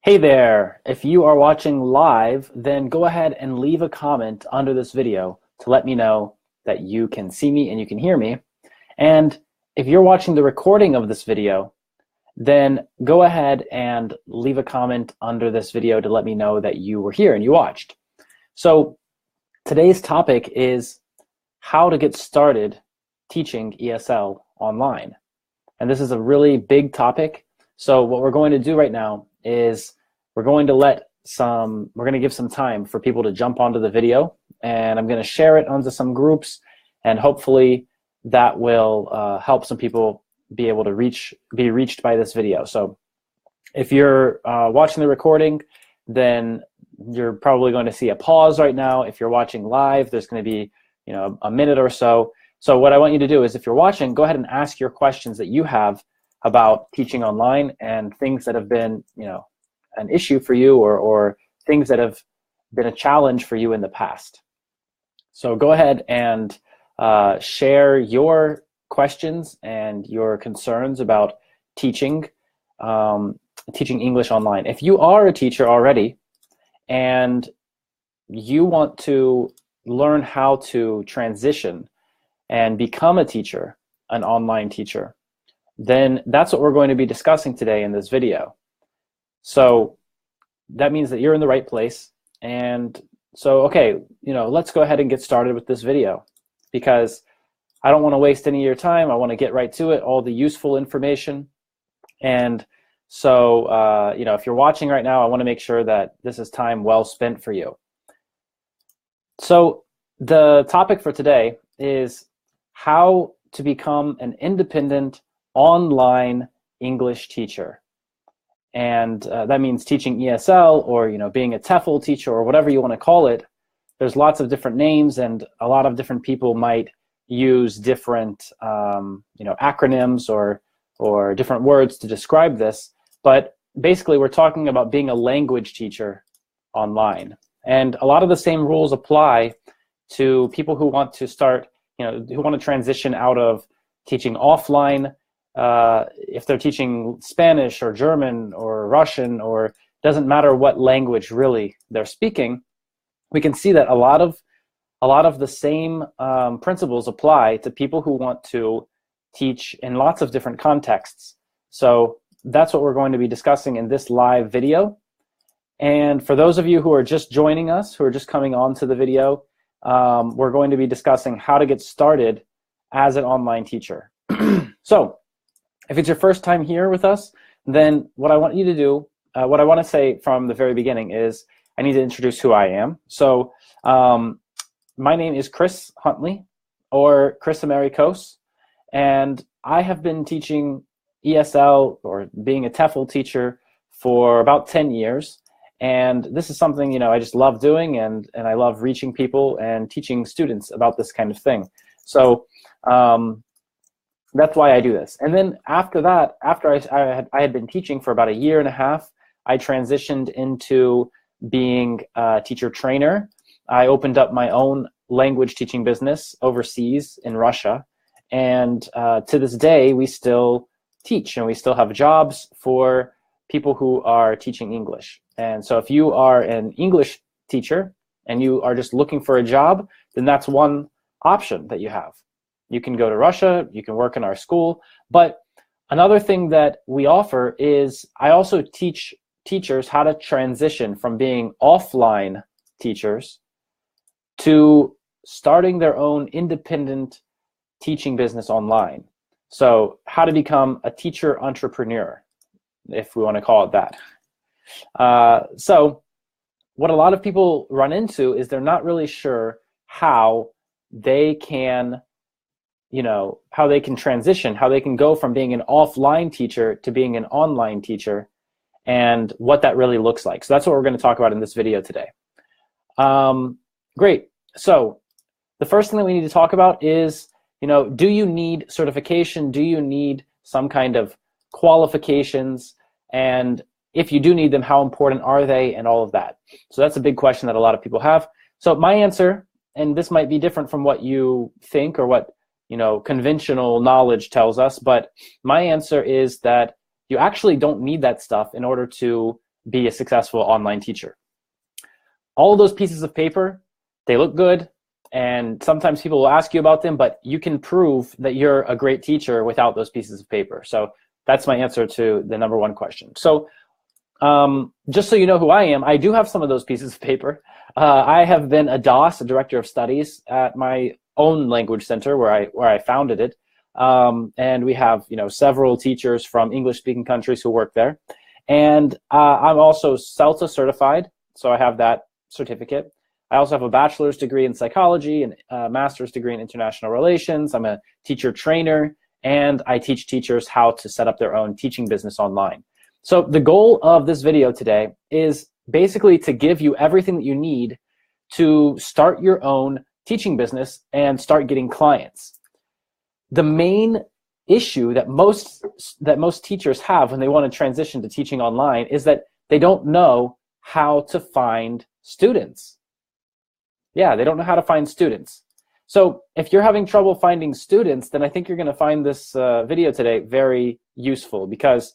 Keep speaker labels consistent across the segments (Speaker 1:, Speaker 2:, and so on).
Speaker 1: Hey there! If you are watching live, then go ahead and leave a comment under this video to let me know that you can see me and you can hear me. And if you're watching the recording of this video, then go ahead and leave a comment under this video to let me know that you were here and you watched. So today's topic is how to get started teaching ESL online. And this is a really big topic. So what we're going to do right now is we're going to give some time for people to jump onto the video, and I'm going to share it onto some groups, and hopefully that will help some people be able to be reached by this video. So if you're watching the recording, then you're probably going to see a pause right now. If you're watching live, there's going to be a minute or so. So what I want you to do is, if you're watching, go ahead and ask your questions that you have about teaching online and things that have been an issue for you, or things that have been a challenge for you in the past. So go ahead and share your questions and your concerns about teaching English online. If you are a teacher already and you want to learn how to transition and become a teacher, an online teacher, then that's what we're going to be discussing today in this video. So that means that you're in the right place. And so, okay, let's go ahead and get started with this video, because I don't want to waste any of your time. I want to get right to it, all the useful information. And so, if you're watching right now, I want to make sure that this is time well spent for you. So the topic for today is how to become an independent online English teacher. And that means teaching ESL, or being a TEFL teacher, or whatever you want to call it. There's lots of different names, and a lot of different people might use different acronyms or different words to describe this. But basically, we're talking about being a language teacher online. And a lot of the same rules apply to people who want to start, who want to transition out of teaching offline. If they're teaching Spanish or German or Russian, or doesn't matter what language really they're speaking, we can see that a lot of the same principles apply to people who want to teach in lots of different contexts. So that's what we're going to be discussing in this live video. And for those of you who are just joining us, who are just coming on to the video, we're going to be discussing how to get started as an online teacher. So if it's your first time here with us, then what I want you to do, what I want to say from the very beginning is I need to introduce who I am. So my name is Chris Huntley, or 𝗙𝗵𝗹𝗲𝗲, and I have been teaching ESL, or being a TEFL teacher, for about 10 years. And this is something I just love doing, and I love reaching people and teaching students about this kind of thing. So that's why I do this. And then after that, after I had been teaching for about 1.5 years, I transitioned into being a teacher trainer. I opened up my own language teaching business overseas in Russia. And to this day, we still teach, and we still have jobs for people who are teaching English. And so if you are an English teacher and you are just looking for a job, then that's one option that you have. You can go to Russia, you can work in our school. But another thing that we offer is I also teach teachers how to transition from being offline teachers to starting their own independent teaching business online. So how to become a teacher entrepreneur, if we want to call it that. So what a lot of people run into is they're not really sure how they can transition, how they can go from being an offline teacher to being an online teacher, and what that really looks like. So that's what we're going to talk about in this video today. Great. So the first thing that we need to talk about is, do you need certification? Do you need some kind of qualifications? And if you do need them, how important are they, and all of that? So that's a big question that a lot of people have. So my answer, and this might be different from what you think or what conventional knowledge tells us, but my answer is that you actually don't need that stuff in order to be a successful online teacher. All of those pieces of paper, they look good, and sometimes people will ask you about them, but you can prove that you're a great teacher without those pieces of paper. So that's my answer to the #1 question. So just so you know who I am, I do have some of those pieces of paper. I have been a DOS, a Director of Studies, at my own language center where I founded it. And we have, you know, several teachers from English-speaking countries who work there. And I'm also CELTA certified, so I have that certificate. I also have a bachelor's degree in psychology and a master's degree in international relations. I'm a teacher trainer, and I teach teachers how to set up their own teaching business online. So the goal of this video today is basically to give you everything that you need to start your own teaching business and start getting clients. The main issue that most teachers have when they want to transition to teaching online is that they don't know how to find students. Yeah, they don't know how to find students. So if you're having trouble finding students, then I think you're going to find this video today very useful, because,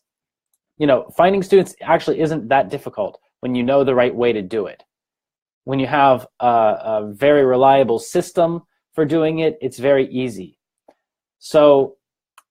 Speaker 1: you know, finding students actually isn't that difficult when you know the right way to do it. When you have a very reliable system for doing it, it's very easy. So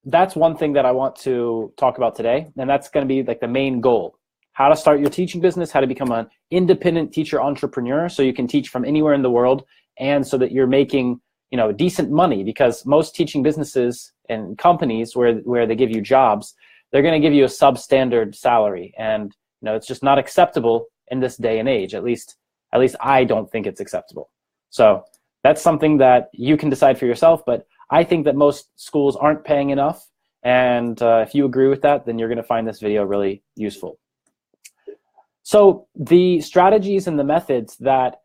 Speaker 1: that's one thing that I want to talk about today, and that's going to be like the main goal. How to start your teaching business, how to become an independent teacher entrepreneur so you can teach from anywhere in the world, and so that you're making, you know, decent money, because most teaching businesses and companies where they give you jobs, they're going to give you a substandard salary, and, you know, it's just not acceptable in this day and age. At least I don't think it's acceptable. So that's something that you can decide for yourself, but I think that most schools aren't paying enough, and if you agree with that, then you're going to find this video really useful. So the strategies and the methods that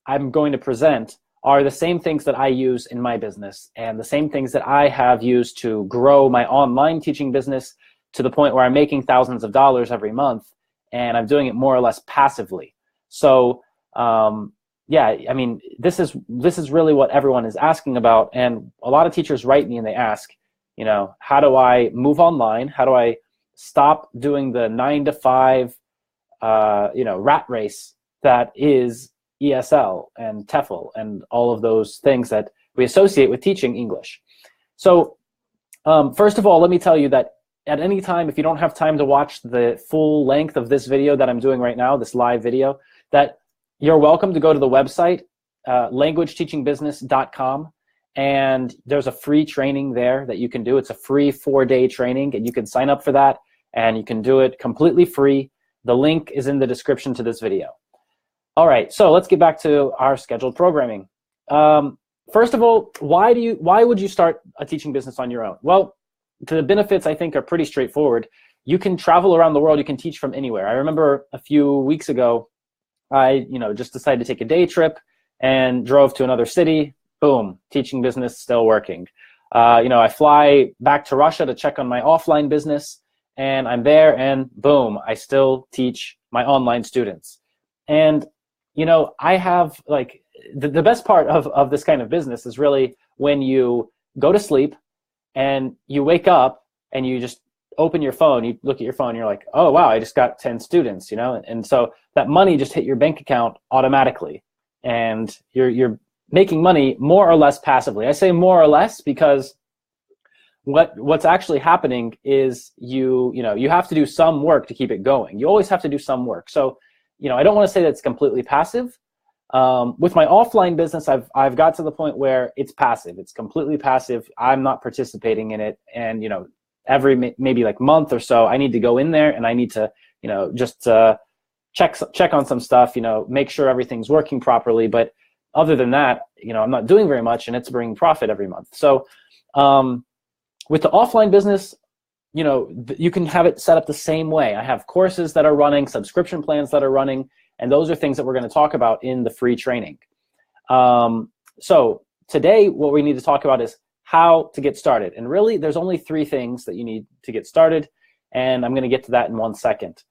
Speaker 1: I'm going to present are the same things that I use in my business, and the same things that I have used to grow my online teaching business to the point where I'm making thousands of dollars every month, and I'm doing it more or less passively. So yeah, I mean, this is really what everyone is asking about, and a lot of teachers write me and they ask, you know, how do I move online? How do I stop doing the 9-to-5 you know, rat race that is ESL and TEFL and all of those things that we associate with teaching English? So first of all, let me tell you that at any time, if you don't have time to watch the full length of this video that I'm doing right now, this live video, that you're welcome to go to the website, languageteachingbusiness.com, and there's a free training there that you can do. It's a free 4-day training, and you can sign up for that, and you can do it completely free. The link is in the description to this video. All right, so let's get back to our scheduled programming. First of all, why would you start a teaching business on your own? Well, the benefits, I think, are pretty straightforward. You can travel around the world. You can teach from anywhere. I remember a few weeks ago, I just decided to take a day trip and drove to another city. Boom, teaching business still working. I fly back to Russia to check on my offline business, and I'm there, and boom, I still teach my online students. And I have, like, the best part of this kind of business is really when you go to sleep and you wake up and you just open your phone, you look at your phone, and you're like, oh wow, I just got 10 students, and so that money just hit your bank account automatically, and you're making money more or less passively. I say more or less because what's actually happening is you have to do some work to keep it going. You always have to do some work. So I don't want to say that it's completely passive. With my offline business, I've got to the point where it's passive. It's completely passive. I'm not participating in it, and every maybe like month or so, I need to go in there and I need to just check on some stuff, make sure everything's working properly. But other than that, I'm not doing very much, and it's bringing profit every month. So with the offline business, you can have it set up the same way. I have courses that are running, subscription plans that are running, and those are things that we're going to talk about in the free training. So today, what we need to talk about is how to get started. And really, there's only 3 things that you need to get started, and I'm going to get to that in 1 second.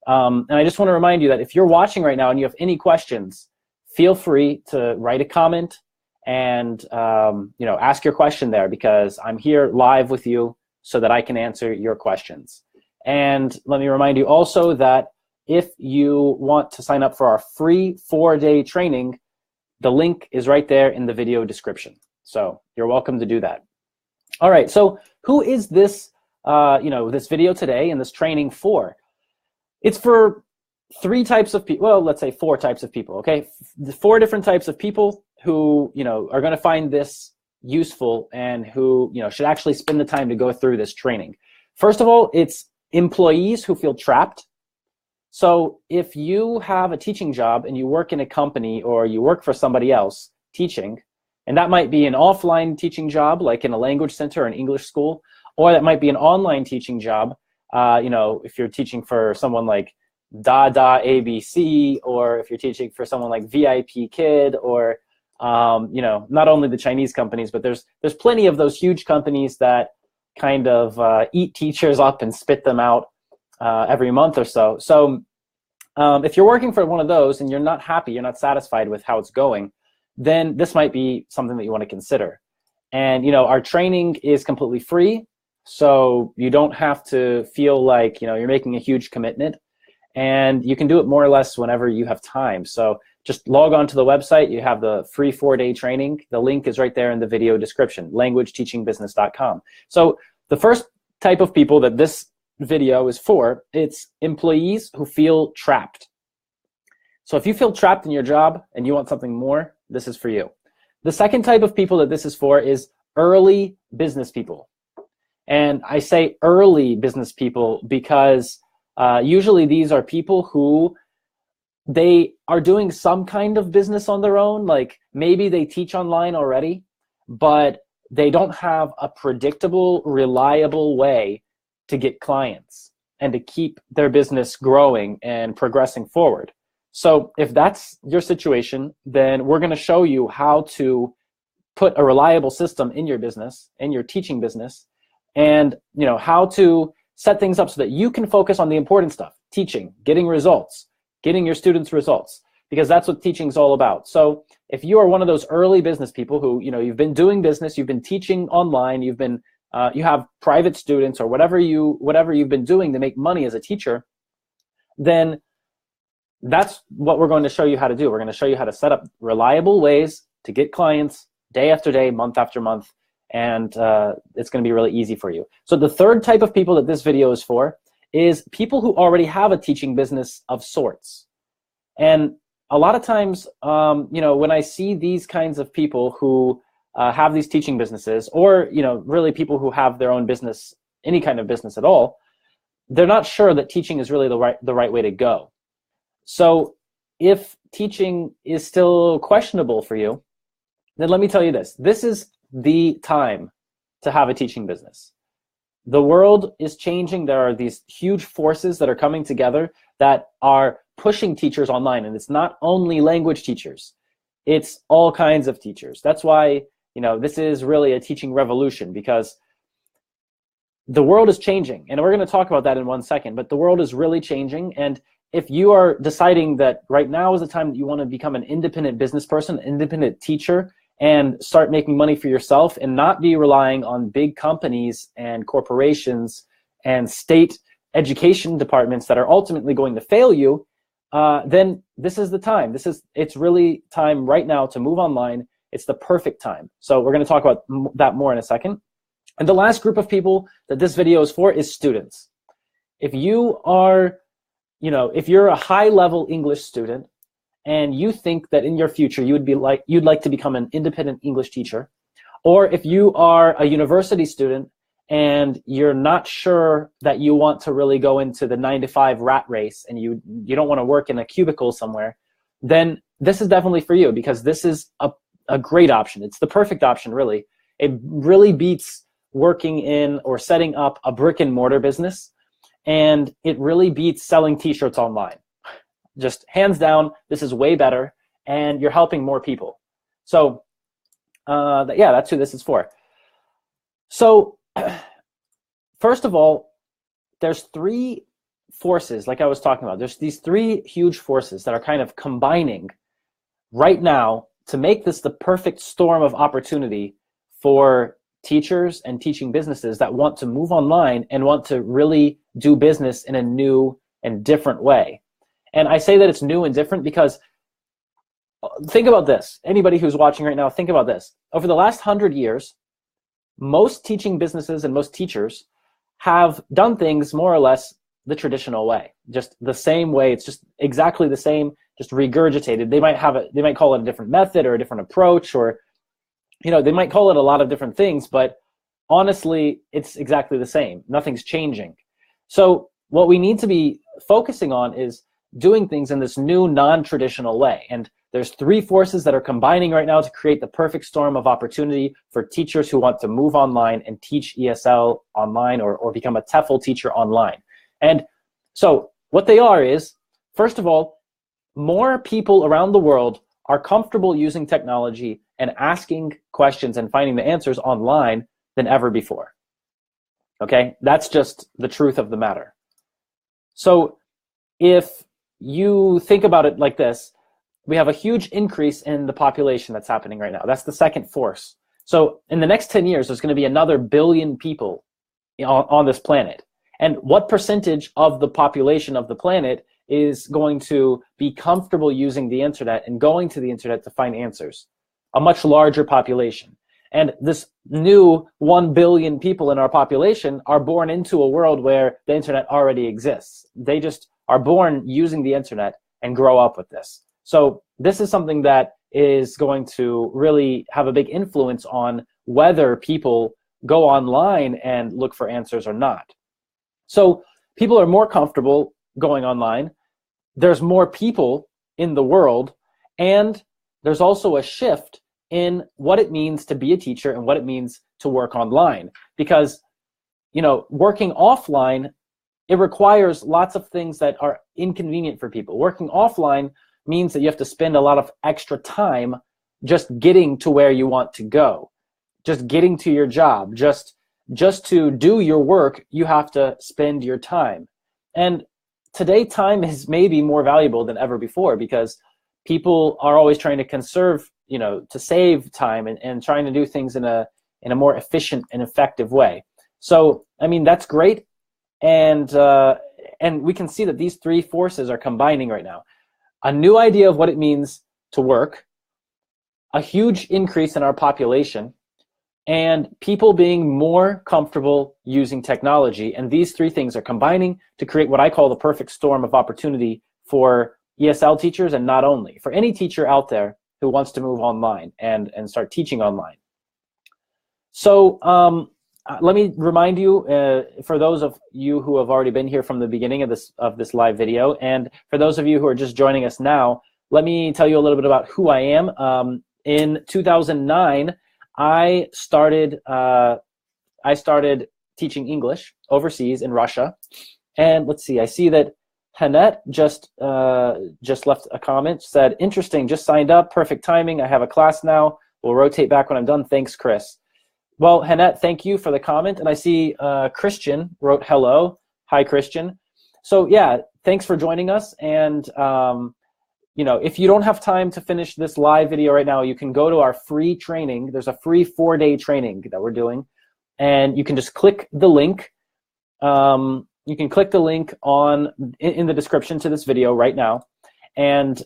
Speaker 1: And I just want to remind you that if you're watching right now and you have any questions, feel free to write a comment and ask your question there, because I'm here live with you so that I can answer your questions. And let me remind you also that if you want to sign up for our free 4-day training, the link is right there in the video description. So you're welcome to do that. All right, so who is this, this video today and this training for? It's for 3 types of people, well, let's say 4 types of people, okay? 4 different types of people who, are gonna find this useful and who, should actually spend the time to go through this training. First of all, it's employees who feel trapped. So if you have a teaching job and you work in a company or you work for somebody else teaching, and that might be an offline teaching job, like in a language center or an English school, or that might be an online teaching job, if you're teaching for someone like 𝗙𝗿𝗲𝗲, or if you're teaching for someone like 𝗙𝗵𝗹𝗲𝗲, or, not only the Chinese companies, but there's plenty of those huge companies that kind of eat teachers up and spit them out every month or so. So if you're working for one of those and you're not happy, you're not satisfied with how it's going, then this might be something that you want to consider. And our training is completely free, so you don't have to feel like you're making a huge commitment, and you can do it more or less whenever you have time. So just log on to the website. You have the free 4-day training. The link is right there in the video description, languageteachingbusiness.com. So the first type of people that this video is for, it's employees who feel trapped. So if you feel trapped in your job and you want something more, this is for you. The second type of people that this is for is early business people. And I say early business people because usually these are people who they are doing some kind of business on their own. Like maybe they teach online already, but they don't have a predictable, reliable way to get clients and to keep their business growing and progressing forward. So if that's your situation, then we're going to show you how to put a reliable system in your business, in your teaching business, and how to set things up so that you can focus on the important stuff, teaching, getting results, getting your students results, because that's what teaching is all about. So if you are one of those early business people who, you've been doing business, you've been teaching online, you've been you have private students or whatever you've been doing to make money as a teacher, then that's what we're going to show you how to do. We're going to show you how to set up reliable ways to get clients day after day, month after month, and it's going to be really easy for you. So the third type of people that this video is for is people who already have a teaching business of sorts. And a lot of times, when I see these kinds of people who have these teaching businesses, or really people who have their own business, any kind of business at all, they're not sure that teaching is really the right way to go. So if teaching is still questionable for you, then let me tell you this. This is the time to have a teaching business. The world is changing. There are these huge forces that are coming together that are pushing teachers online. And it's not only language teachers. It's all kinds of teachers. That's why, this is really a teaching revolution, because the world is changing. And we're going to talk about that in 1 second. But the world is really changing. And if you are deciding that right now is the time that you want to become an independent business person, independent teacher, and start making money for yourself and not be relying on big companies and corporations and state education departments that are ultimately going to fail you, then this is the time. It's really time right now to move online. It's the perfect time. So we're going to talk about that more in a second. And the last group of people that this video is for is students. If you are, if you're a high-level English student and you think that in your future you'd like to become an independent English teacher, or if you are a university student and you're not sure that you want to really go into the 9-to-5 rat race and you don't want to work in a cubicle somewhere, then this is definitely for you, because this is a great option. It's the perfect option, really. It really beats working in or setting up a brick and mortar business, and it really beats selling t-shirts online. Just hands down, this is way better, and you're helping more people. So yeah, that's who this is for. So first of all, there's 3 forces, like I was talking about. There's these 3 huge forces that are kind of combining right now to make this the perfect storm of opportunity for teachers and teaching businesses that want to move online and want to really do business in a new and different way. And I say that it's new and different because think about this. Anybody who's watching right now, think about this. Over the last 100 years, most teaching businesses and most teachers have done things more or less the traditional way, just the same way. It's just exactly the same, just regurgitated. They might call it a different method or a different approach, or they might call it a lot of different things, but honestly, it's exactly the same. Nothing's changing. So what we need to be focusing on is doing things in this new non-traditional way. And there's three forces that are combining right now to create the perfect storm of opportunity for teachers who want to move online and teach ESL online or become a TEFL teacher online. And so what they are is, first of all, more people around the world are comfortable using technology and asking questions and finding the answers online than ever before. Okay, that's just the truth of the matter. So if you think about it like this, we have a huge increase in the population that's happening right now. That's the second force. So in the next 10 years, there's going to be another billion people on this planet. And what percentage of the population of the planet is going to be comfortable using the internet and going to the internet to find answers? A much larger population. And this new 1 billion people in our population are born into a world where the internet already exists. They just are born using the internet and grow up with this. So this is something that is going to really have a big influence on whether people go online and look for answers or not. So people are more comfortable going online. There's more people in the world, and there's also a shift in what it means to be a teacher and what it means to work online. Because, working offline, it requires lots of things that are inconvenient for people. Working offline means that you have to spend a lot of extra time just getting to where you want to go, just getting to your job, just to do your work, you have to spend your time. And today, time is maybe more valuable than ever before because people are always trying to conserve, to save time and trying to do things in a more efficient and effective way. So, I mean, that's great. And we can see that these three forces are combining right now. A new idea of what it means to work, a huge increase in our population, and people being more comfortable using technology. And these three things are combining to create what I call the perfect storm of opportunity for ESL teachers, and not only, for any teacher out there who wants to move online and start teaching online. So let me remind you, for those of you who have already been here from the beginning of this live video, and for those of you who are just joining us now, let me tell you a little bit about who I am. In 2009, I started teaching English overseas in Russia. And let's see, I see that Hannette just left a comment, said, interesting, just signed up, perfect timing, I have a class now, we'll rotate back when I'm done, thanks, Chris. Well, Hannette, thank you for the comment. And I see Christian wrote hello. Hi, Christian. So yeah, thanks for joining us. And if you don't have time to finish this live video right now, you can go to our free training. There's a free 4-day training that we're doing. And you can just click the link. You can click the link in the description to this video right now. And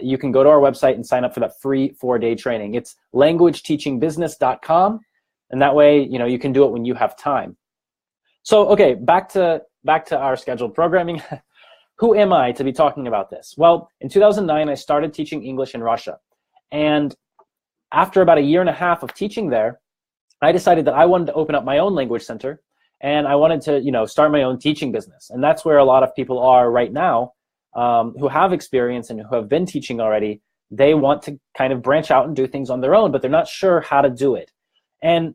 Speaker 1: you can go to our website and sign up for that free 4-day training. It's languageteachingbusiness.com. And that way, you can do it when you have time. So, okay, back to our scheduled programming. Who am I to be talking about this? Well, in 2009, I started teaching English in Russia. And after about 1.5 years of teaching there, I decided that I wanted to open up my own language center, and I wanted to, start my own teaching business. And that's where a lot of people are right now, who have experience and who have been teaching already. They want to kind of branch out and do things on their own, but they're not sure how to do it. And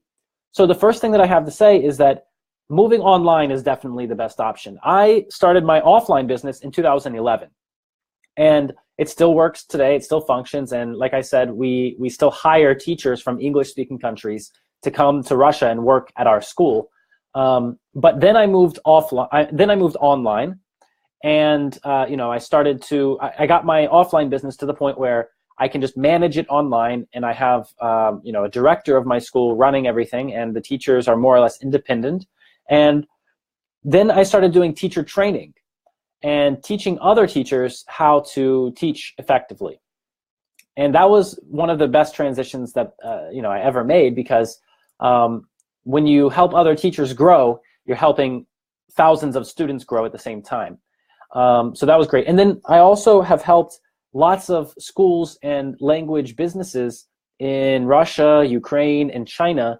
Speaker 1: so the first thing that I have to say is that moving online is definitely the best option. I started my offline business in 2011, and it still works today. It still functions. And like I said, we still hire teachers from English-speaking countries to come to Russia and work at our school. But then I moved offline. Then I moved online, and I got my offline business to the point where I can just manage it online, and I have a director of my school running everything, and the teachers are more or less independent. And then I started doing teacher training, and teaching other teachers how to teach effectively. And that was one of the best transitions that I ever made, because when you help other teachers grow, you're helping thousands of students grow at the same time. So that was great. And then I also have helped lots of schools and language businesses in Russia, Ukraine, and China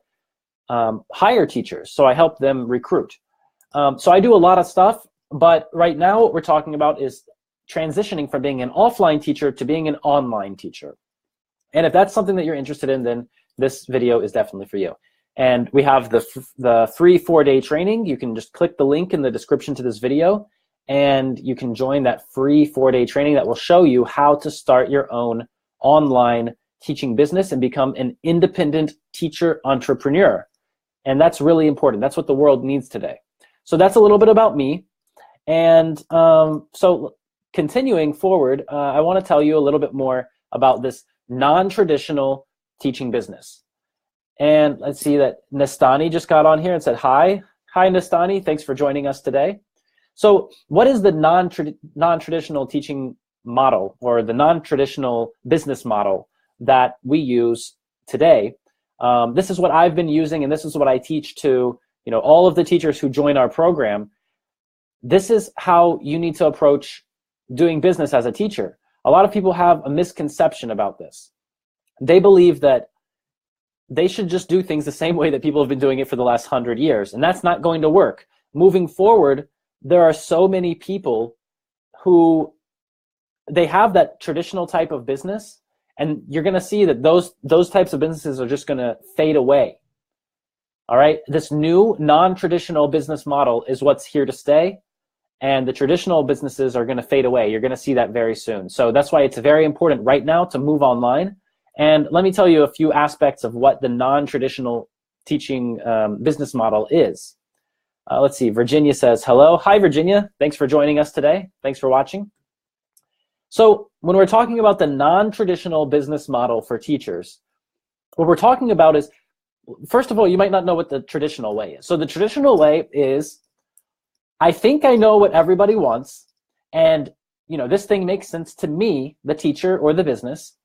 Speaker 1: hire teachers. So I help them recruit. So I do a lot of stuff, but right now what we're talking about is transitioning from being an offline teacher to being an online teacher. And if that's something that you're interested in, then this video is definitely for you. And we have the free 4-day training. You can just click the link in the description to this video, and you can join that free 4-day training that will show you how to start your own online teaching business and become an independent teacher entrepreneur. And that's really important. That's what the world needs today. So that's a little bit about me. And so continuing forward, I want to tell you a little bit more about this non-traditional teaching business. And let's see that Nastani just got on here and said, hi. Hi, Nastani. Thanks for joining us today. So what is the non-traditional teaching model, or the non-traditional business model that we use today? This is what I've been using, and this is what I teach to all of the teachers who join our program. This is how you need to approach doing business as a teacher. A lot of people have a misconception about this. They believe that they should just do things the same way that people have been doing it for the last 100 years, and that's not going to work. Moving forward, there are so many people who they have that traditional type of business, and you're going to see that those types of businesses are just going to fade away. All right, this new non-traditional business model is what's here to stay, and the traditional businesses are going to fade away. You're going to see that very soon. So that's why it's very important right now to move online. And let me tell you a few aspects of what the non-traditional teaching business model is. Let's see, Virginia says, hello. Hi, Virginia. Thanks for joining us today. Thanks for watching. So when we're talking about the non-traditional business model for teachers, what we're talking about is, first of all, you might not know what the traditional way is. So the traditional way is, I think I know what everybody wants, and this thing makes sense to me, the teacher or the business,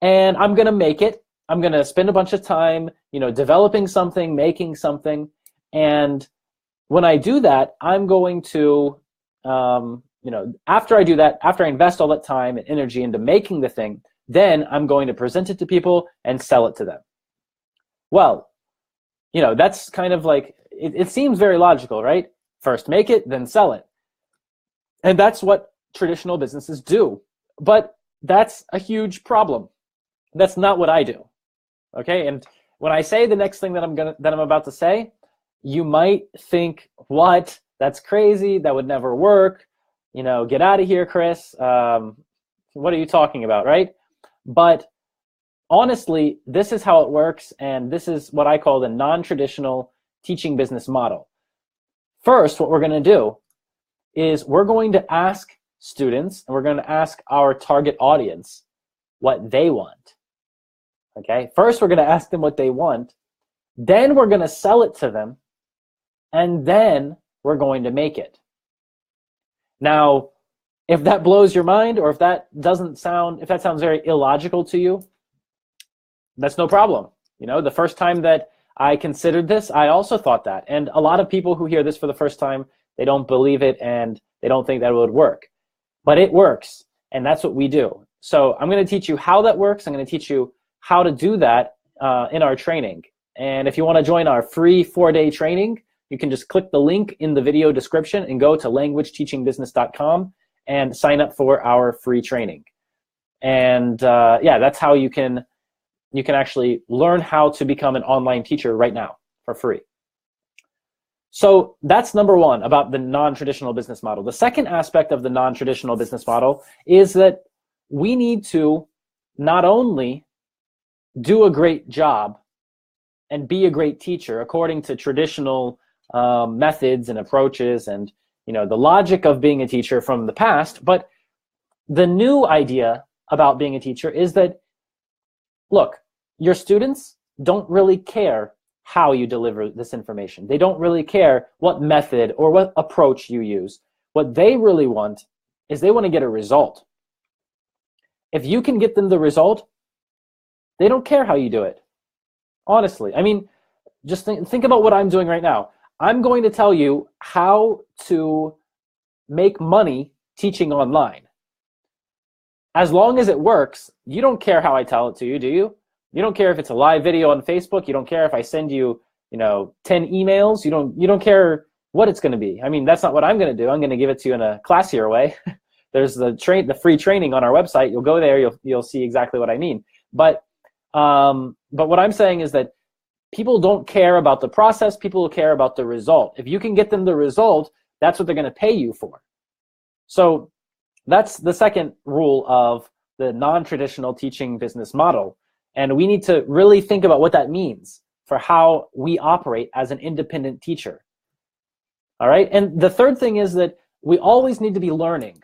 Speaker 1: and I'm going to make it. I'm going to spend a bunch of time, developing something, making something, and when I do that, I'm going to, after I do that, after I invest all that time and energy into making the thing, then I'm going to present it to people and sell it to them. Well, that's kind of like, it seems very logical, right? First make it, then sell it. And that's what traditional businesses do. But that's a huge problem. That's not what I do. Okay? And when I say the next thing that I'm about to say, you might think, what? That's crazy. That would never work. Get out of here, Chris. What are you talking about, right? But honestly, this is how it works, and this is what I call the non-traditional teaching business model. First, what we're going to do is we're going to ask students, and we're going to ask our target audience what they want. Okay? First, we're going to ask them what they want. Then we're going to sell it to them, and then we're going to make it. Now, if that blows your mind, or if that sounds very illogical to you, that's no problem. The first time that I considered this, I also thought that. And a lot of people who hear this for the first time, they don't believe it, and they don't think that it would work. But it works, and that's what we do. So I'm going to teach you how that works. I'm going to teach you how to do that in our training. And if you want to join our free 4-day training, you can just click the link in the video description and go to languageteachingbusiness.com and sign up for our free training. And yeah, that's how you can actually learn how to become an online teacher right now for free. So that's number one about the non-traditional business model. The second aspect of the non-traditional business model is that we need to not only do a great job and be a great teacher according to traditional methods and approaches and the logic of being a teacher from the past, but the new idea about being a teacher is that, look, your students don't really care how you deliver this information. They don't really care what method or what approach you use. What they really want is they want to get a result. If you can get them the result, they don't care how you do it. Honestly, I mean, just think about what I'm doing right now. I'm going to tell you how to make money teaching online. As long as it works, you don't care how I tell it to you, do you? You don't care if it's a live video on Facebook. You don't care if I send you, 10 emails. You don't care what it's going to be. I mean, that's not what I'm going to do. I'm going to give it to you in a classier way. There's the free training on our website. You'll go there. You'll see exactly what I mean. But what I'm saying is that people don't care about the process. People care about the result. If you can get them the result, that's what they're going to pay you for. So that's the second rule of the non-traditional teaching business model. And we need to really think about what that means for how we operate as an independent teacher. All right. And the third thing is that we always need to be learning.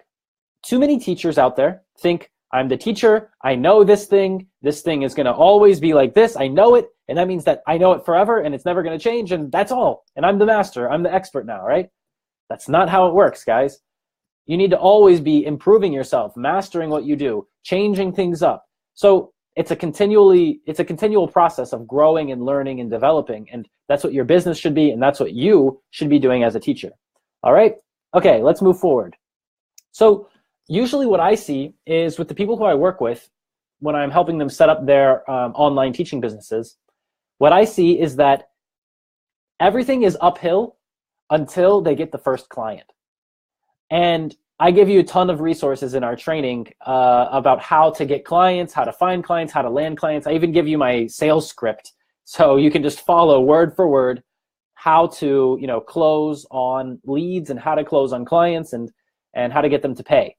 Speaker 1: Too many teachers out there think, I'm the teacher, I know this thing is going to always be like this, I know it, and that means that I know it forever and it's never going to change, and that's all. And I'm the master, I'm the expert now, right? That's not how it works, guys. You need to always be improving yourself, mastering what you do, changing things up. So it's a continual process of growing and learning and developing, and that's what your business should be, and that's what you should be doing as a teacher. All right? Okay, let's move forward. So usually what I see is with the people who I work with, when I'm helping them set up their online teaching businesses, what I see is that everything is uphill until they get the first client. And I give you a ton of resources in our training about how to get clients, how to find clients, how to land clients. I even give you my sales script, so you can just follow word for word how to close on leads and how to close on clients and how to get them to pay.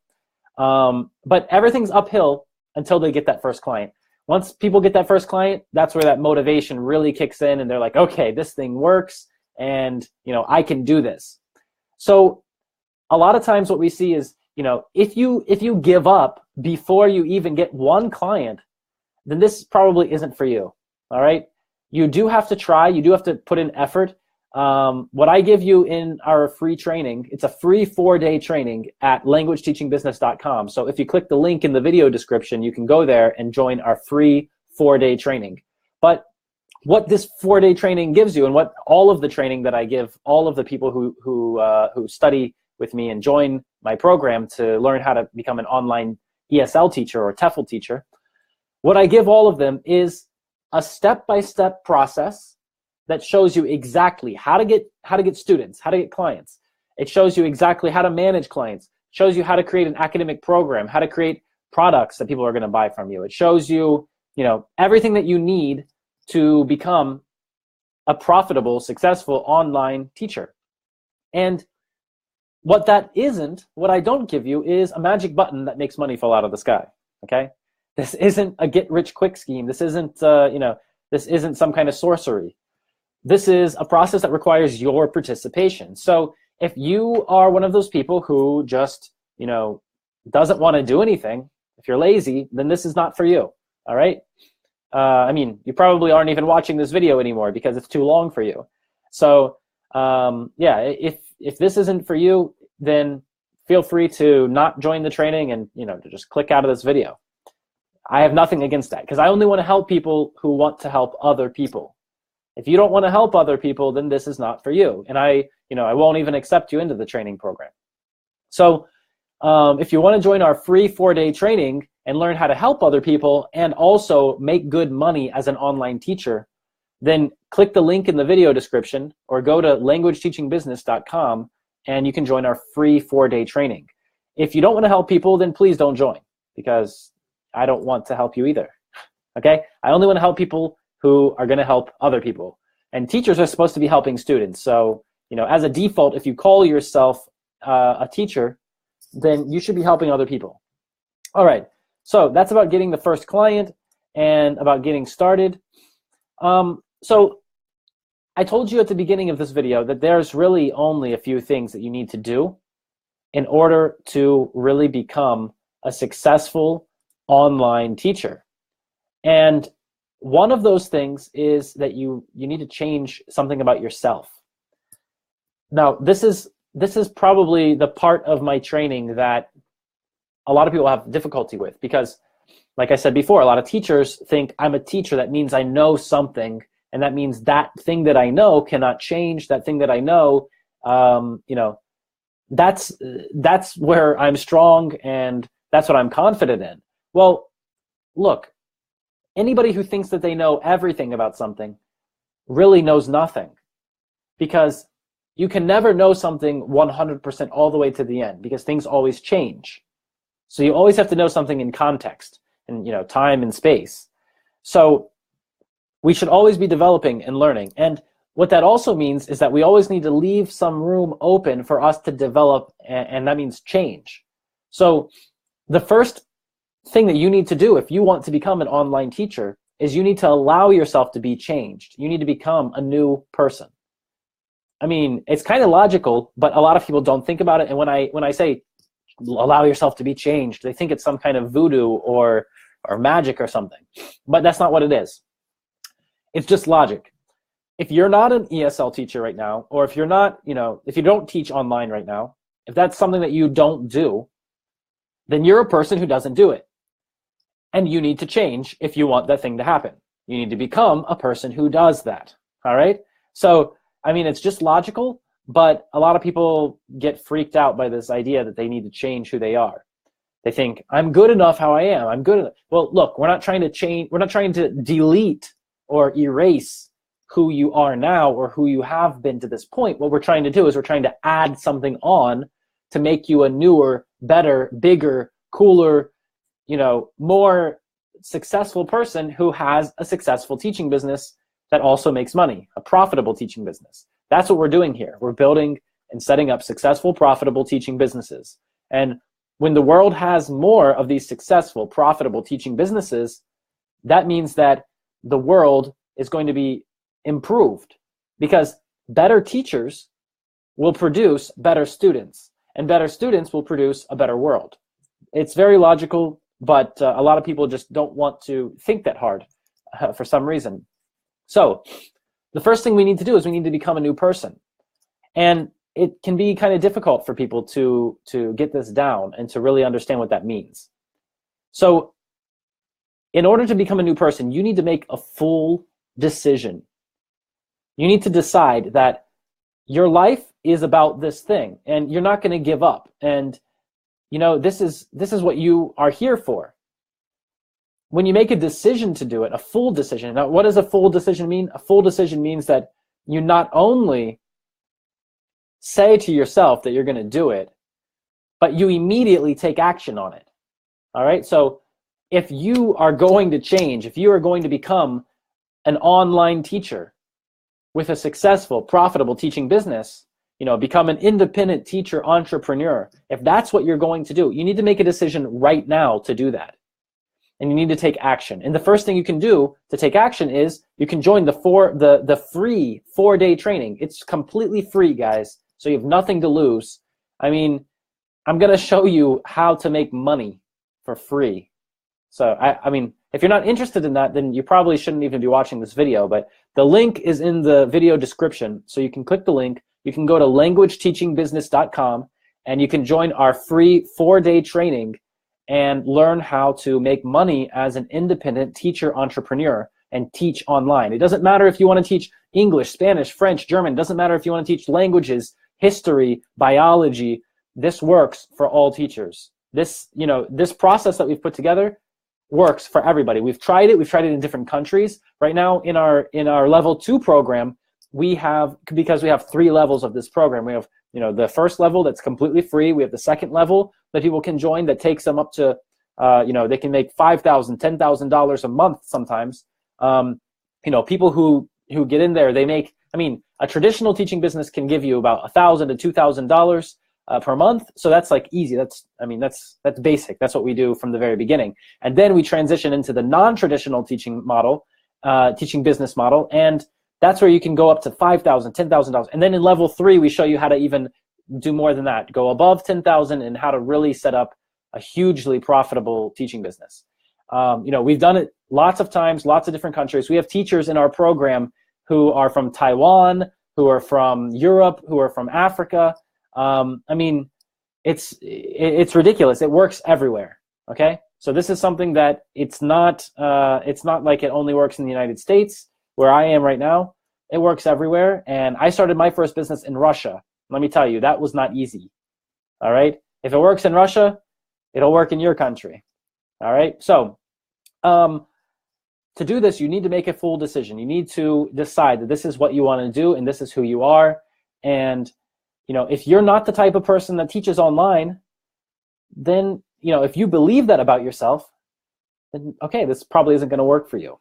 Speaker 1: But everything's uphill until they get that first client. Once people get that first client, that's where that motivation really kicks in, and they're like, okay, this thing works, and I can do this. So a lot of times what we see is, if you give up before you even get one client, then this probably isn't for you. All right, you do have to try, you do have to put in effort. What I give you in our free training, it's a free 4-day training at languageteachingbusiness.com. So if you click the link in the video description, you can go there and join our free 4-day training. But what this 4-day training gives you, and what all of the training that I give all of the people who study with me and join my program to learn how to become an online ESL teacher or TEFL teacher, what I give all of them is a step-by-step process that shows you exactly how to get students, how to get clients. It shows you exactly how to manage clients. It shows you how to create an academic program, how to create products that people are going to buy from you. It shows you, everything that you need to become a profitable, successful online teacher. And what I don't give you is a magic button that makes money fall out of the sky. Okay, this isn't a get-rich-quick scheme. This isn't, this isn't some kind of sorcery. This is a process that requires your participation. So if you are one of those people who just, doesn't want to do anything, if you're lazy, then this is not for you. All right. I mean, you probably aren't even watching this video anymore because it's too long for you. So yeah, if this isn't for you, then feel free to not join the training and to just click out of this video. I have nothing against that, because I only want to help people who want to help other people. If you don't want to help other people, then this is not for you, and I won't even accept you into the training program. So if you want to join our free 4-day training and learn how to help other people and also make good money as an online teacher, then click the link in the video description or go to languageteachingbusiness.com and you can join our free 4-day training. If you don't want to help people, then please don't join, because I don't want to help you either. Okay? I only want to help people who are going to help other people. And teachers are supposed to be helping students. So, as a default, if you call yourself a teacher, then you should be helping other people. All right. So that's about getting the first client and about getting started. So I told you at the beginning of this video that there's really only a few things that you need to do in order to really become a successful online teacher. And one of those things is that you need to change something about yourself. Now, this is this is probably the part of my training that a lot of people have difficulty with, because like I said before, a lot of teachers think I'm a teacher. That means I know something, and that means that thing that I know cannot change. That thing that I know, you know, that's where I'm strong, and that's what I'm confident in. Well, look, anybody who thinks that they know everything about something really knows nothing, because you can never know something 100% all the way to the end, because things always change. So you always have to know something in context and, you know, time and space. So we should always be developing and learning. And what that also means is that we always need to leave some room open for us to develop, and that means change. So the first thing that you need to do if you want to become an online teacher is you need to allow yourself to be changed. You need to become a new person. I mean, it's kind of logical, but a lot of people don't think about it. And when I say allow yourself to be changed, they think it's some kind of voodoo or magic or something. But that's not what it is. It's just logic. If you're not an ESL teacher right now, or if you're not, you know, if you don't teach online right now, if that's something that you don't do, then you're a person who doesn't do it. And you need to change if you want that thing to happen. You need to become a person who does that. All right? So, I mean, it's just logical, but a lot of people get freaked out by this idea that they need to change who they are. They think, I'm good enough how I am. I'm good enough. Well, look, we're not trying to change. We're not trying to delete or erase who you are now or who you have been to this point. What we're trying to do is we're trying to add something on to make you a newer, better, bigger, cooler, you know, more successful person who has a successful teaching business that also makes money, a profitable teaching business. That's what we're doing here. We're building and setting up successful, profitable teaching businesses. And when the world has more of these successful, profitable teaching businesses, that means that the world is going to be improved, because better teachers will produce better students, and better students will produce a better world. It's very logical, but a lot of people just don't want to think that hard for some reason. So the first thing we need to do is we need to become a new person. And it can be kind of difficult for people to get this down and to really understand what that means. So in order to become a new person, you need to make a full decision. You need to decide that your life is about this thing, and you're not going to give up. And you know, this is what you are here for. When you make a decision to do it, a full decision. Now, what does a full decision mean? A full decision means that you not only say to yourself that you're going to do it, but you immediately take action on it. All right? So if you are going to change, if you are going to become an online teacher with a successful, profitable teaching business, you know, become an independent teacher entrepreneur, if that's what you're going to do, you need to make a decision right now to do that. And you need to take action. And the first thing you can do to take action is you can join the free 4-day training. It's completely free, guys. So you have nothing to lose. I mean, I'm going to show you how to make money for free. So, I mean, if you're not interested in that, then you probably shouldn't even be watching this video. But the link is in the video description. So you can click the link. You can go to languageteachingbusiness.com and you can join our free 4-day training and learn how to make money as an independent teacher entrepreneur and teach online. It doesn't matter if you want to teach English, Spanish, French, German. It doesn't matter if you want to teach languages, history, biology. This works for all teachers. This, you know, this process that we've put together works for everybody. We've tried it. We've tried it in different countries. Right now in our level 2 program, we have, because we have 3 levels of this program. We have, you know, the first level that's completely free. We have the second level that people can join that takes them up to, you know, they can make $5,000, $10,000 a month sometimes. You know, people who get in there, they make, I mean, a traditional teaching business can give you about $1,000 to $2,000 per month. So that's like easy. That's, I mean, that's basic. That's what we do from the very beginning. And then we transition into the non-traditional teaching model, teaching business model. And that's where you can go up to $5,000, $10,000. And then in level 3, we show you how to even do more than that, go above 10,000 and how to really set up a hugely profitable teaching business. You know, we've done it lots of times, lots of different countries. We have teachers in our program who are from Taiwan, who are from Europe, who are from Africa. I mean, it's ridiculous. It works everywhere. Okay, so this is something that it's not like it only works in the United States where I am right now. It works everywhere. And I started my first business in Russia. Let me tell you, that was not easy. All right, if it works in Russia, it'll work in your country. All right, so to do this, you need to make a full decision. You need to decide that this is what you want to do and this is who you are. And if you're not the type of person that teaches online, then if you believe that about yourself, then okay, this probably isn't going to work for you.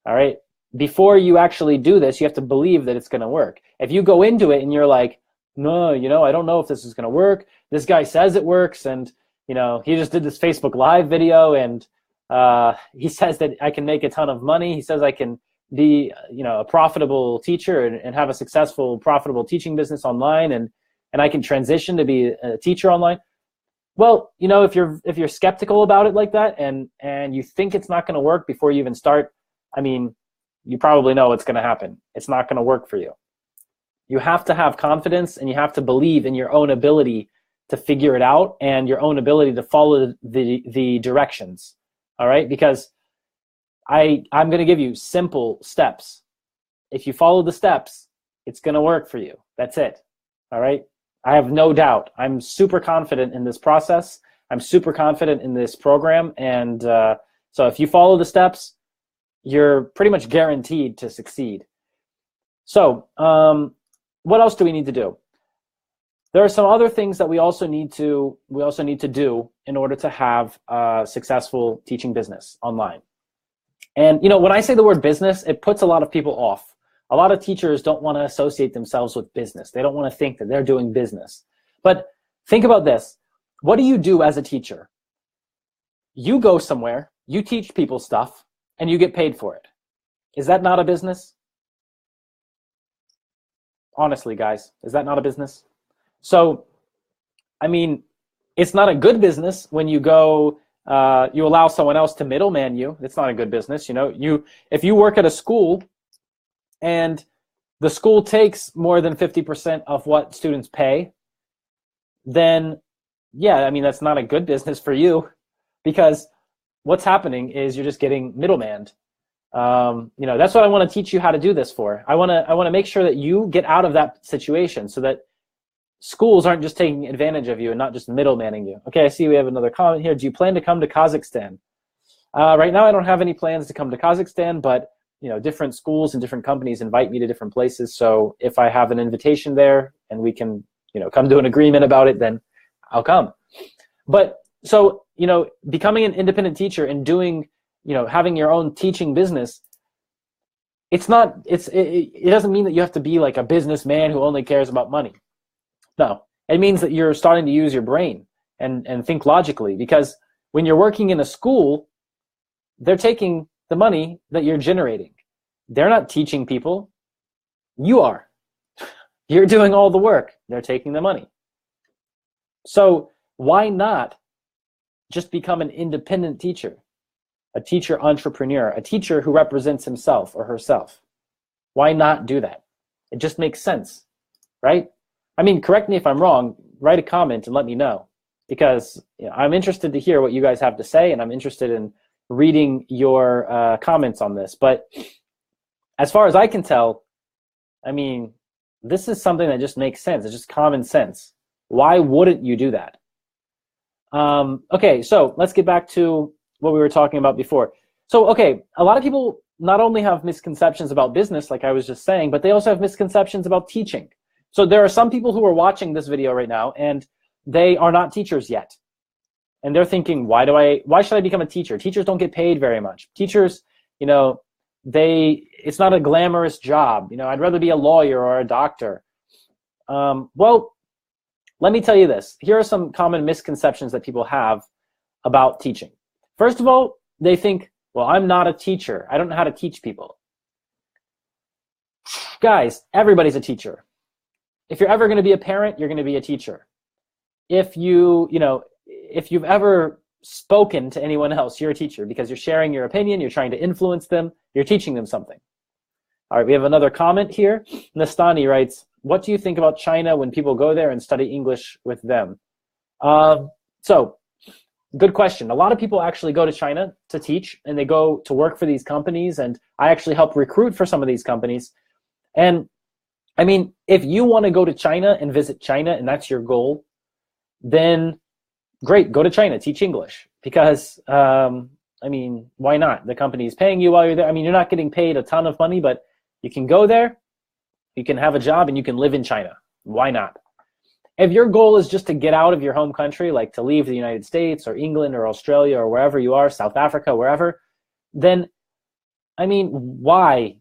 Speaker 1: All right, before you actually do this, you have to believe that it's going to work. If you go into it and you're like, no, I don't know if this is going to work. This guy says it works, and he just did this Facebook Live video, and he says that I can make a ton of money. He says I can be a profitable teacher and have a successful, profitable teaching business online, and I can transition to be a teacher online. Well, if you're skeptical about it like that, and you think it's not going to work before you even start, I mean, you probably know what's going to happen. It's not going to work for you. You have to have confidence, and you have to believe in your own ability to figure it out and your own ability to follow the directions. All right, because I'm going to give you simple steps. If you follow the steps, it's going to work for you. That's it. All right, I have no doubt. I'm super confident in this process. I'm super confident in this program. And so if you follow the steps, you're pretty much guaranteed to succeed. So what else do we need to do? There are some other things that we also need to do in order to have a successful teaching business online. And when I say the word business, it puts a lot of people off. A lot of teachers don't want to associate themselves with business. They don't want to think that they're doing business. But think about this. What do you do as a teacher? You go somewhere, you teach people stuff, and you get paid for it. Is that not a business? Honestly, guys, is that not a business? So, I mean, it's not a good business when you go, you allow someone else to middleman you. It's not a good business. If you work at a school and the school takes more than 50% of what students pay, then yeah, I mean, that's not a good business for you, because what's happening is you're just getting middlemaned. That's what I want to teach you how to do this for. I want to make sure that you get out of that situation so that schools aren't just taking advantage of you and not just middlemaning you. Okay, I see we have another comment here. Do you plan to come to Kazakhstan? Right now, I don't have any plans to come to Kazakhstan, but different schools and different companies invite me to different places. So if I have an invitation there and we can, come to an agreement about it, then I'll come. But so, becoming an independent teacher and doing, having your own teaching business, it doesn't mean that you have to be like a businessman who only cares about money. No, it means that you're starting to use your brain and think logically, because when you're working in a school, they're taking the money that you're generating. They're not teaching people. You are. You're doing all the work. They're taking the money. So why not just become an independent teacher, a teacher entrepreneur, a teacher who represents himself or herself? Why not do that? It just makes sense, right? I mean, correct me if I'm wrong, write a comment and let me know, because I'm interested to hear what you guys have to say, and I'm interested in reading your comments on this. But as far as I can tell, I mean, this is something that just makes sense. It's just common sense. Why wouldn't you do that? Okay, so let's get back to what we were talking about before. So, okay, a lot of people not only have misconceptions about business, like I was just saying, but they also have misconceptions about teaching. So there are some people who are watching this video right now and they are not teachers yet. And they're thinking, why should I become a teacher? Teachers don't get paid very much. Teachers, it's not a glamorous job. I'd rather be a lawyer or a doctor. Well, let me tell you this. Here are some common misconceptions that people have about teaching. First of all, they think, well, I'm not a teacher. I don't know how to teach people. Guys, everybody's a teacher. If you're ever going to be a parent, you're going to be a teacher. If you've ever spoken to anyone else, you're a teacher, because you're sharing your opinion, you're trying to influence them, you're teaching them something. All right, we have another comment here. Nastani writes, what do you think about China when people go there and study English with them? So, good question. A lot of people actually go to China to teach, and they go to work for these companies, and I actually help recruit for some of these companies. And I mean, if you want to go to China and visit China and that's your goal, then great, go to China, teach English. Because, I mean, why not? The company is paying you while you're there. I mean, you're not getting paid a ton of money, but you can go there, you can have a job, and you can live in China. Why not? If your goal is just to get out of your home country, like to leave the United States or England or Australia or wherever you are, South Africa, wherever, then, I mean, why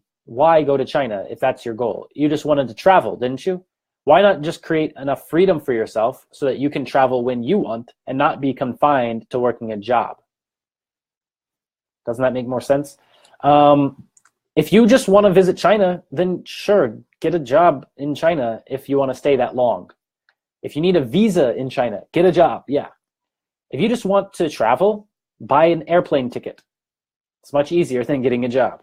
Speaker 1: go to China if that's your goal? You just wanted to travel, didn't you? Why not just create enough freedom for yourself so that you can travel when you want and not be confined to working a job? Doesn't that make more sense? If you just want to visit China, then sure, get a job in China if you want to stay that long. If you need a visa in China, get a job, yeah. If you just want to travel, buy an airplane ticket. It's much easier than getting a job.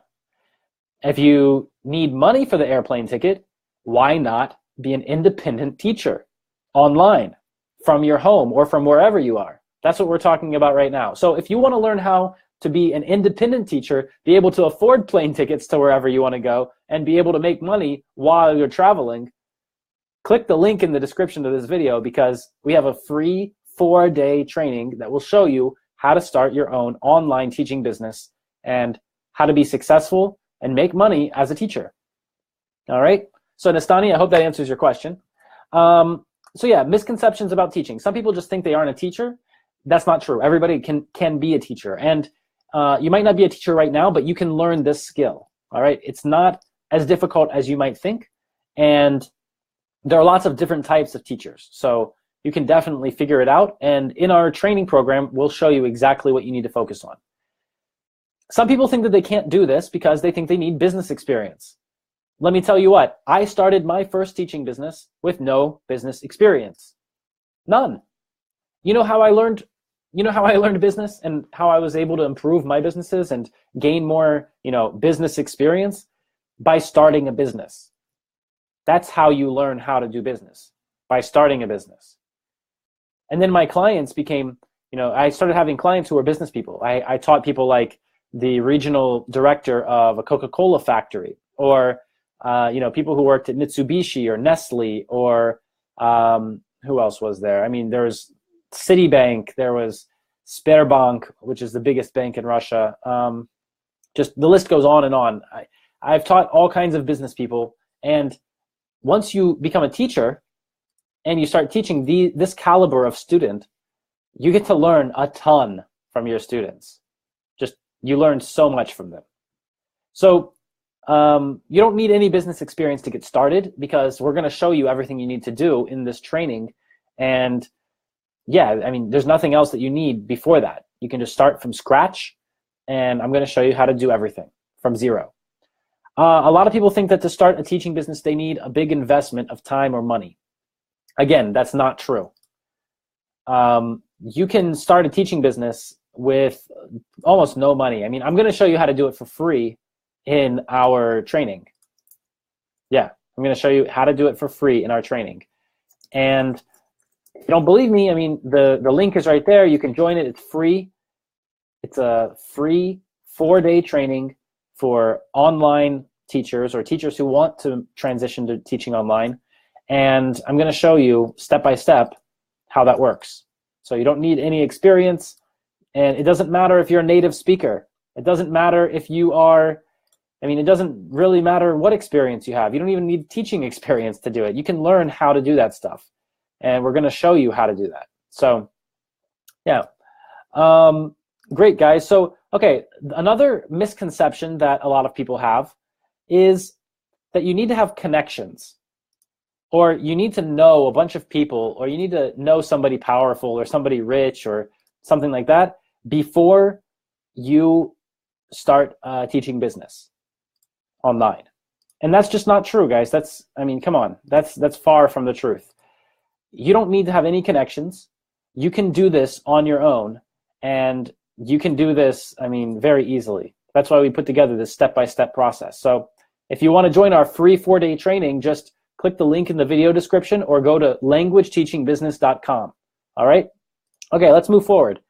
Speaker 1: If you need money for the airplane ticket, why not be an independent teacher online from your home or from wherever you are? That's what we're talking about right now. So if you want to learn how to be an independent teacher, be able to afford plane tickets to wherever you want to go, and be able to make money while you're traveling, click the link in the description of this video, because we have a free 4-day training that will show you how to start your own online teaching business and how to be successful and make money as a teacher. All right. So Nastani, I hope that answers your question. So yeah, misconceptions about teaching. Some people just think they aren't a teacher. That's not true. Everybody can be a teacher. And you might not be a teacher right now, but you can learn this skill. All right. It's not as difficult as you might think. And there are lots of different types of teachers. So you can definitely figure it out. And in our training program, we'll show you exactly what you need to focus on. Some people think that they can't do this because they think they need business experience. Let me tell you what, I started my first teaching business with no business experience. None. You know how I learned business and how I was able to improve my businesses and gain more, business experience? By starting a business. That's how you learn how to do business, by starting a business. And then my clients became, I started having clients who were business people. I taught people like the regional director of a Coca-Cola factory, or people who worked at Mitsubishi or Nestle, or who else was there? I mean, there was Citibank, there was Sberbank, which is the biggest bank in Russia. Just the list goes on and on. I've taught all kinds of business people, and once you become a teacher and you start teaching this caliber of student, you get to learn a ton from your students. You learn so much from them. So you don't need any business experience to get started, because we're going to show you everything you need to do in this training. And yeah, I mean, there's nothing else that you need before that. You can just start from scratch, and I'm going to show you how to do everything from zero. A lot of people think that to start a teaching business, they need a big investment of time or money. Again, that's not true. You can start a teaching business with almost no money. I mean, I'm going to show you how to do it for free in our training. Yeah, I'm going to show you how to do it for free in our training. And if you don't believe me, I mean, the link is right there. You can join it. It's free. It's a free 4-day training for online teachers or teachers who want to transition to teaching online. And I'm going to show you step by step how that works. So you don't need any experience, and it doesn't matter if you're a native speaker. It doesn't matter if you are, it doesn't really matter what experience you have. You don't even need teaching experience to do it. You can learn how to do that stuff. And we're going to show you how to do that. So yeah, great, guys. So, okay, another misconception that a lot of people have is that you need to have connections, or you need to know a bunch of people, or you need to know somebody powerful or somebody rich or something like that before you start teaching business online. And that's just not true, guys. Come on, that's far from the truth. You don't need to have any connections. You can do this on your own, and you can do this, very easily. That's why we put together this step-by-step process. So if you want to join our free 4-day training, just click the link in the video description or go to languageteachingbusiness.com. All right? Okay, let's move forward.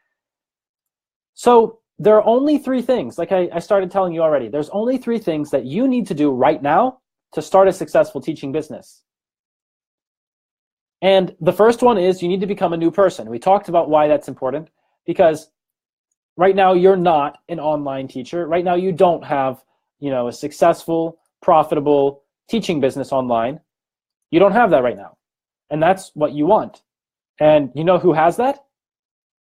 Speaker 1: So there are only 3 things, like I started telling you already, there's only 3 things that you need to do right now to start a successful teaching business. And the first one is you need to become a new person. We talked about why that's important, because right now you're not an online teacher. Right now you don't have, a successful, profitable teaching business online. You don't have that right now. And that's what you want. And you know who has that?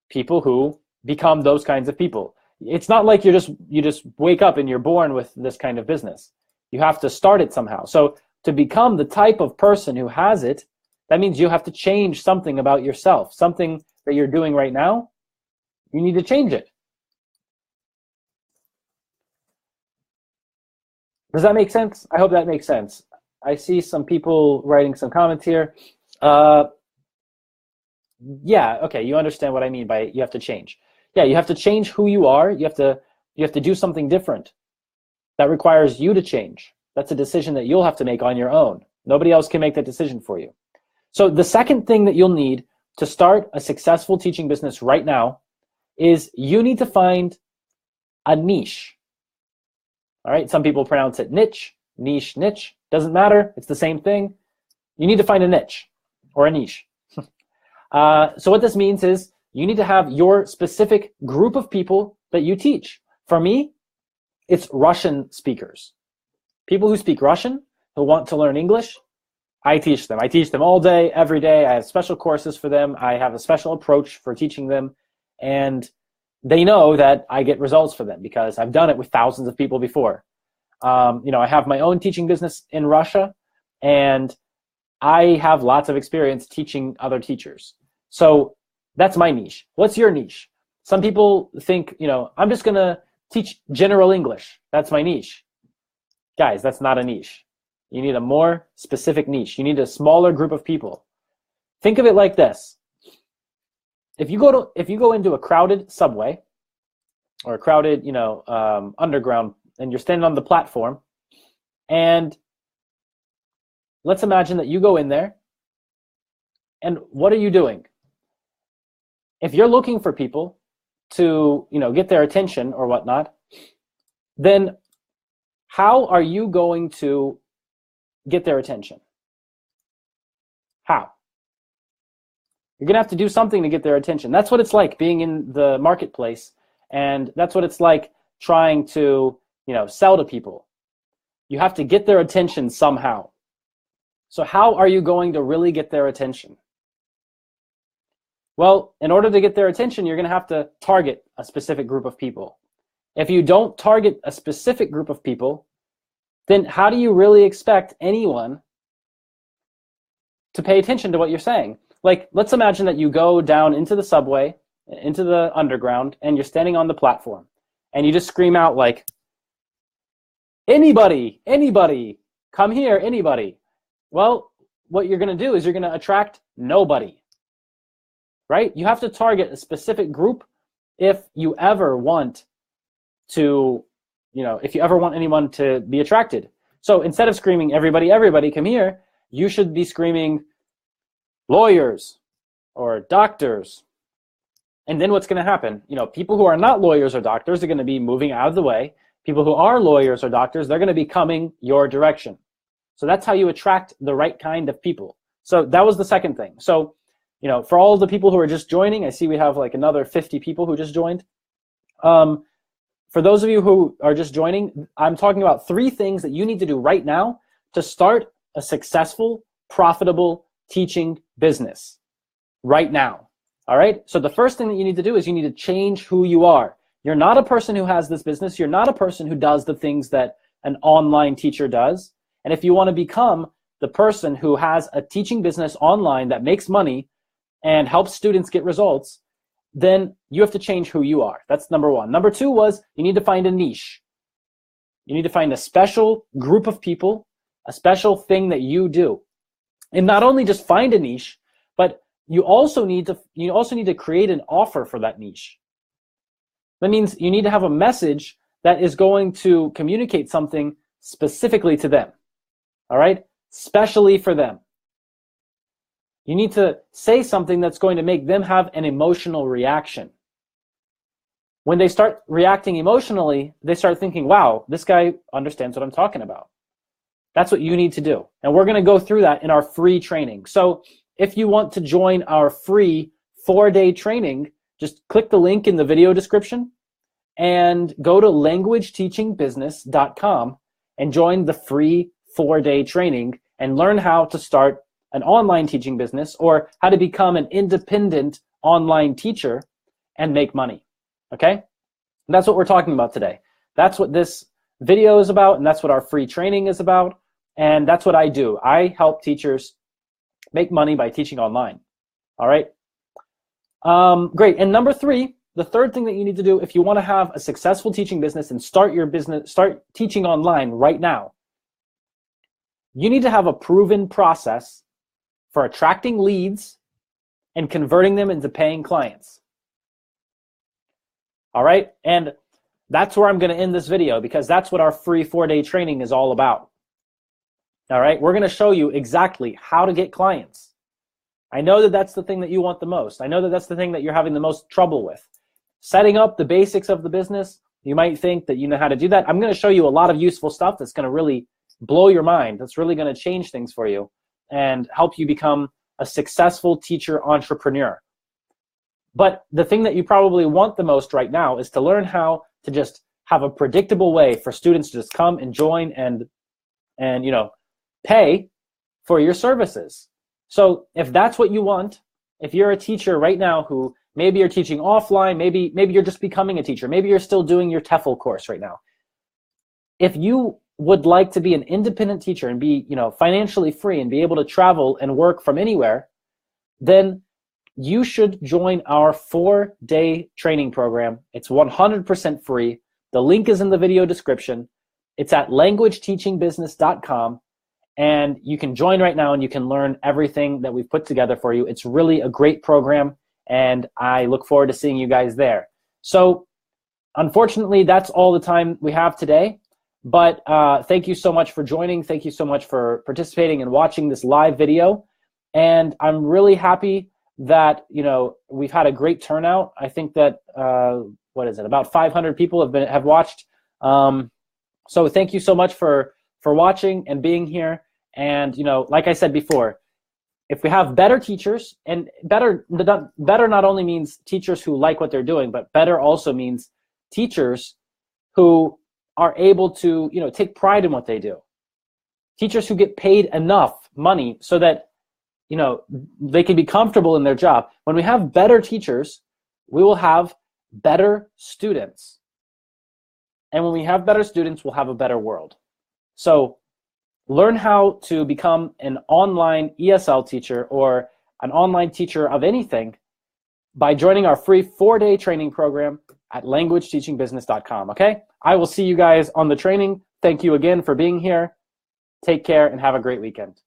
Speaker 1: People who become those kinds of people. It's not like you just wake up and you're born with this kind of business. You have to start it somehow. So to become the type of person who has it, that means you have to change something about yourself, something that you're doing right now. You need to change it. Does that make sense? I hope that makes sense. I see some people writing some comments here. Yeah, okay, you understand what I mean by you have to change. Yeah, you have to change who you are. You have to do something different. That requires you to change. That's a decision that you'll have to make on your own. Nobody else can make that decision for you. So the second thing that you'll need to start a successful teaching business right now is you need to find a niche. All right, some people pronounce it niche, niche, doesn't matter, it's the same thing. You need to find a niche or a niche. So what this means is you need to have your specific group of people that you teach. For me, it's Russian speakers. People who speak Russian, who want to learn English, I teach them. I teach them all day, every day. I have special courses for them. I have a special approach for teaching them. And they know that I get results for them because I've done it with thousands of people before. I have my own teaching business in Russia, and I have lots of experience teaching other teachers. So that's my niche. What's your niche? Some people think, I'm just going to teach general English. That's my niche. Guys, that's not a niche. You need a more specific niche. You need a smaller group of people. Think of it like this. If you go into a crowded subway or a crowded, underground, and you're standing on the platform, and let's imagine that you go in there, and what are you doing? If you're looking for people to, get their attention or whatnot, then how are you going to get their attention? How? You're gonna have to do something to get their attention. That's what it's like being in the marketplace, and that's what it's like trying to, sell to people. You have to get their attention somehow. So how are you going to really get their attention? Well, in order to get their attention, you're gonna have to target a specific group of people. If you don't target a specific group of people, then how do you really expect anyone to pay attention to what you're saying? Like, let's imagine that you go down into the subway, into the underground, and you're standing on the platform, and you just scream out like, anybody, come here, anybody. Well, what you're gonna do is you're gonna attract nobody, right? You have to target a specific group if you ever want to, if you ever want anyone to be attracted. So instead of screaming, everybody, come here, you should be screaming, lawyers or doctors. And then what's going to happen? People who are not lawyers or doctors are going to be moving out of the way. People who are lawyers or doctors, they're going to be coming your direction. So that's how you attract the right kind of people. So that was the second thing. So, for all the people who are just joining, I see we have like another 50 people who just joined. For those of you who are just joining, I'm talking about 3 things that you need to do right now to start a successful, profitable teaching business right now. All right? So the first thing that you need to do is you need to change who you are. You're not a person who has this business. You're not a person who does the things that an online teacher does. And if you want to become the person who has a teaching business online that makes money and helps students get results, then you have to change who you are. That's number 1. Number 2 was you need to find a niche. You need to find a special group of people, a special thing that you do. And not only just find a niche, but you also need to create an offer for that niche. That means you need to have a message that is going to communicate something specifically to them. All right? especially for them. You need to say something that's going to make them have an emotional reaction. When they start reacting emotionally, they start thinking, wow, this guy understands what I'm talking about. That's what you need to do. And we're going to go through that in our free training. So if you want to join our free 4-day training, just click the link in the video description and go to languageteachingbusiness.com and join the free 4-day training and learn how to start an online teaching business or how to become an independent online teacher and make money. Okay? And that's what we're talking about today. That's what this video is about, and that's what our free training is about, and that's what I do. I help teachers make money by teaching online. All right? Great. And number 3, the third thing that you need to do if you want to have a successful teaching business and start your business, start teaching online right now, you need to have a proven process for attracting leads and converting them into paying clients. All right? And that's where I'm going to end this video because that's what our free 4-day training is all about. All right? We're going to show you exactly how to get clients. I know that that's the thing that you want the most. I know that that's the thing that you're having the most trouble with. Setting up the basics of the business, you might think that you know how to do that. I'm going to show you a lot of useful stuff that's going to really blow your mind. That's really going to change things for you and help you become a successful teacher entrepreneur. But the thing that you probably want the most right now is to learn how to just have a predictable way for students to just come and join and you know, pay for your services. So if that's what you want, if you're a teacher right now who maybe you're teaching offline, maybe you're just becoming a teacher, maybe you're still doing your TEFL course right now. If you would like to be an independent teacher and be, you know, financially free and be able to travel and work from anywhere, then you should join our 4-day training program. It's 100% free. The link is in the video description. It's at languageteachingbusiness.com. And you can join right now and you can learn everything that we've put together for you. It's really a great program and I look forward to seeing you guys there. So unfortunately, that's all the time we have today. But thank you so much for joining. Thank you so much for participating and watching this live video. And I'm really happy that, you know, we've had a great turnout. I think that, what is it, about 500 people have watched. So thank you so much for watching and being here. And, you know, like I said before, if we have better teachers, and better not only means teachers who like what they're doing, but better also means teachers who are able to, you know, take pride in what they do. Teachers who get paid enough money so that, you know, they can be comfortable in their job. When we have better teachers, we will have better students. And when we have better students, we'll have a better world. So learn how to become an online ESL teacher or an online teacher of anything by joining our free 4-day training program at languageteachingbusiness.com, okay? I will see you guys on the training. Thank you again for being here. Take care and have a great weekend.